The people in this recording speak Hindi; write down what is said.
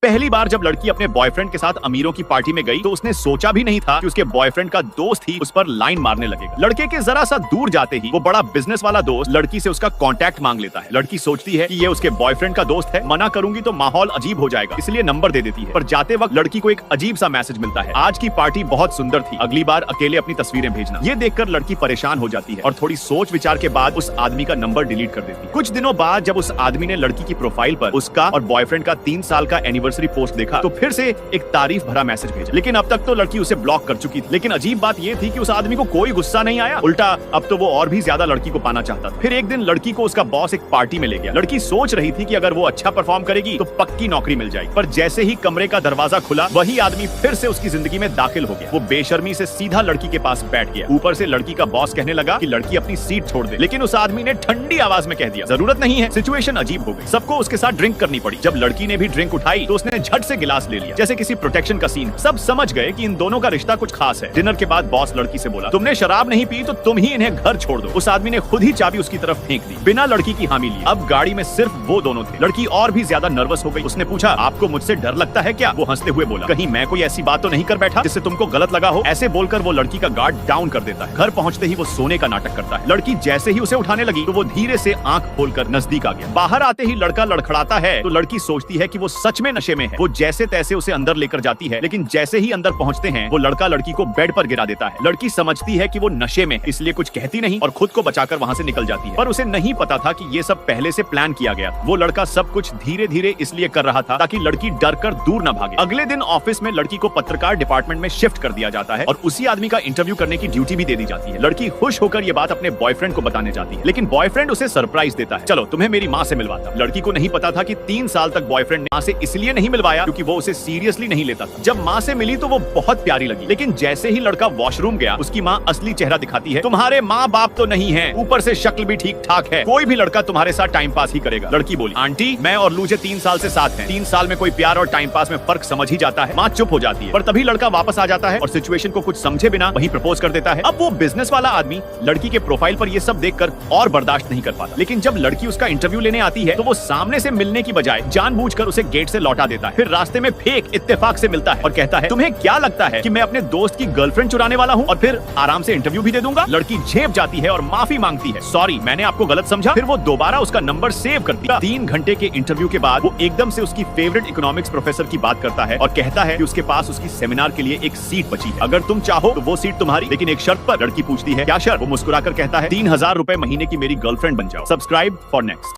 पहली बार जब लड़की अपने बॉयफ्रेंड के साथ अमीरों की पार्टी में गई तो उसने सोचा भी नहीं था कि उसके बॉयफ्रेंड का दोस्त ही उस पर लाइन मारने लगेगा। लड़के के जरा सा दूर जाते ही वो बड़ा बिजनेस वाला दोस्त लड़की से उसका कांटेक्ट मांग लेता है। लड़की सोचती है कि ये उसके बॉयफ्रेंड का दोस्त है, मना करूंगी तो माहौल अजीब हो जाएगा, इसलिए नंबर दे देती है। पर जाते वक्त लड़की को एक अजीब सा मैसेज मिलता है, आज की पार्टी बहुत सुंदर थी, अगली बार अकेले अपनी तस्वीरें भेजना। ये देखकर लड़की परेशान हो जाती है और थोड़ी सोच विचार के बाद उस आदमी का नंबर डिलीट कर देती है। कुछ दिनों बाद जब उस आदमी ने लड़की की प्रोफाइल पर उसका और बॉयफ्रेंड का 3 साल का एनिवर्सरी पोस्ट देखा तो फिर से एक तारीफ भरा मैसेज भेजा। लेकिन अब तक तो लड़की उसे ब्लॉक कर चुकी थी। लेकिन अजीब बात यह थी कि उस आदमी को कोई गुस्सा नहीं आया, उल्टा अब तो वो और भी ज्यादा लड़की को पाना चाहता था। फिर एक दिन लड़की को उसका बॉस एक पार्टी में ले गया। लड़की सोच रही थी कि अगर वो अच्छा परफॉर्म करेगी तो पक्की नौकरी मिल जाएगी। पर जैसे ही कमरे का दरवाजा खुला वही आदमी फिर से उसकी जिंदगी में दाखिल हो गया। वो बेशर्मी से सीधा लड़की के पास बैठ गया। ऊपर से लड़की का बॉस कहने लगा कि लड़की अपनी सीट छोड़ दे, लेकिन उस आदमी ने ठंडी आवाज में कह दिया, जरूरत नहीं है। सिचुएशन अजीब हो गई, सबको उसके साथ ड्रिंक करनी पड़ी। जब लड़की ने भी ड्रिंक उठाई तो उसने झट से गिलास ले लिया, जैसे किसी प्रोटेक्शन का सीन। सब समझ गए कि इन दोनों का रिश्ता कुछ खास है। डिनर के बाद बॉस लड़की से बोला, तुमने शराब नहीं पी तो तुम ही इन्हें घर छोड़ दो। उस आदमी ने खुद ही चाबी उसकी तरफ फेंक दी बिना लड़की की हामी लिए। अब गाड़ी में सिर्फ वो दोनों थे। लड़की और भी ज्यादा नर्वस हो गई। उसने पूछा, आपको मुझसे डर लगता है क्या? वो हंसते हुए बोला, कहीं मैं कोई ऐसी बात तो नहीं कर बैठा जिससे तुमको गलत लगा हो? ऐसे बोलकर वो लड़की का गार्ड डाउन कर देता है। घर पहुंचते ही वो सोने का नाटक करता है। लड़की जैसे ही उसे उठाने लगी तो वो धीरे से आंख खोलकर नजदीक आ गया। बाहर आते ही लड़का लड़खड़ाता है तो लड़की सोचती है कि वो सच में नशे में है। वो जैसे तैसे उसे अंदर लेकर जाती है, लेकिन जैसे ही अंदर पहुंचते हैं वो लड़का लड़की को बेड पर गिरा देता है। लड़की समझती है कि वो नशे में है, इसलिए कुछ कहती नहीं और खुद को बचाकर वहां से निकल जाती है। पर उसे नहीं पता था कि ये सब पहले से प्लान किया गया था। वो लड़का सब कुछ धीरे धीरे इसलिए कर रहा था ताकि लड़की डर कर दूर न भागे। अगले दिन ऑफिस में लड़की को पत्रकार डिपार्टमेंट में शिफ्ट कर दिया जाता है और उसी आदमी का इंटरव्यू करने की ड्यूटी भी दे दी जाती है। लड़की खुश होकर ये बात अपने बॉयफ्रेंड को बताने जाती है, लेकिन बॉयफ्रेंड उसे सरप्राइज देता है, चलो तुम्हें मेरी माँ से मिलवाता। लड़की को नहीं पता था कि 3 साल तक बॉयफ्रेंड ने माँ से इसलिए नहीं मिलवाया क्योंकि वो उसे सीरियसली नहीं लेता था। जब माँ से मिली तो वो बहुत प्यारी लगी, लेकिन जैसे ही लड़का वॉशरूम गया उसकी माँ असली चेहरा दिखाती है, तुम्हारे माँ बाप तो नहीं है, ऊपर से शक्ल भी ठीक ठाक है, कोई भी लड़का तुम्हारे साथ टाइम पास ही करेगा। लड़की बोली, आंटी मैं और लूजे 3 साल से साथ हैं। 3 साल में कोई प्यार और टाइम पास में फर्क समझ ही जाता है। माँ चुप हो जाती है, पर तभी लड़का वापस आ जाता है और सिचुएशन को कुछ समझे बिना वही प्रपोज कर देता है। अब वो बिजनेस वाला आदमी लड़की के प्रोफाइल पर ये सब देखकर और बर्दाश्त नहीं कर पाता। लेकिन जब लड़की उसका इंटरव्यू लेने आती है तो वो सामने से मिलने की बजाय जानबूझकर उसे गेट से लौटा देता है। फिर रास्ते में फेक इत्तेफाक से मिलता है और कहता है, तुम्हें क्या लगता है कि मैं अपने दोस्त की गर्लफ्रेंड चुराने वाला हूँ और फिर आराम से इंटरव्यू भी दे दूंगा? लड़की झेप जाती है और माफी मांगती है, सॉरी मैंने आपको गलत समझा। फिर वो दोबारा उसका नंबर सेव कर दिया। 3 घंटे के इंटरव्यू के बाद वो एकदम से उसकी फेवरेट इकोनॉमिक्स प्रोफेसर की बात करता है और कहता है कि उसके पास उसकी सेमिनार के लिए एक सीट बची है, अगर तुम चाहो तो वो सीट तुम्हारी, लेकिन एक शर्त पर। लड़की पूछती है, क्या शर्त? वो मुस्कुराकर कहता है, 3000 रुपए महीने की मेरी गर्लफ्रेंड बन जाओ। Subscribe for next.